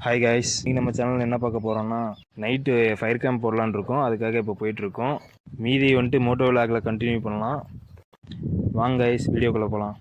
Hi guys, நீங்கள் நம்ம சேனலில் என்ன பார்க்க போகிறோம்னா நைட்டு ஃபயர் கேம்ப் போடலான்னு இருக்கோம். அதுக்காக இப்போ போயிட்டுருக்கோம். மீதி வந்துட்டு மோட்டோ விளாகில் கண்டினியூ பண்ணலாம். வாங்க கைஸ், வீடியோக்குள்ளே போகலாம்.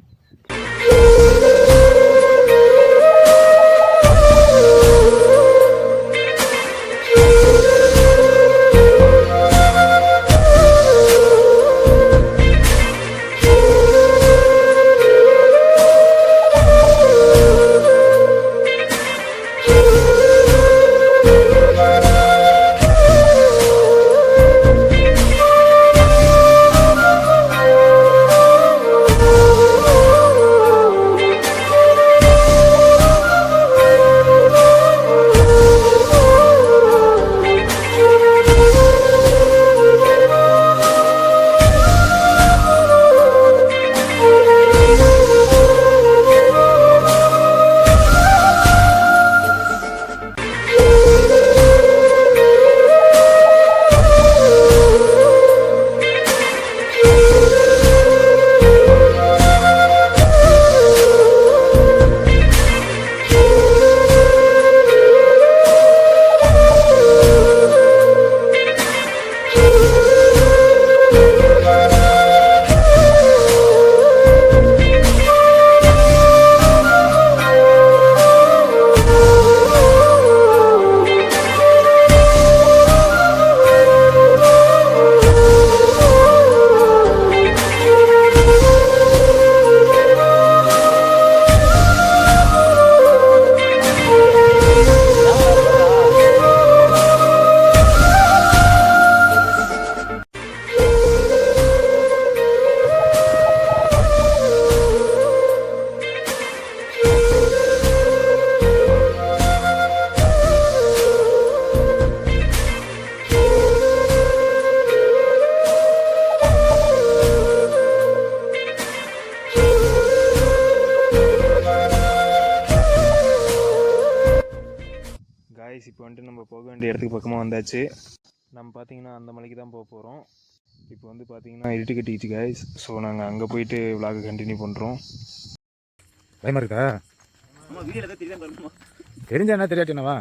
இப்போ வந்துட்டு நம்ம போக வேண்டிய இடத்துக்கு பக்கமாக வந்தாச்சு. நம்ம பார்த்தீங்கன்னா அந்த மலைக்கு தான் போக போகிறோம். இப்போ வந்து பார்த்தீங்கன்னா இருட்டு கட்டிச்சு கைஸ். ஸோ நாங்கள் அங்கே போயிட்டு விளாக கண்டினியூ பண்ணுறோம். பயமாக இருக்கா? தெரிஞ்சா என்ன தெரியாட்டினவா?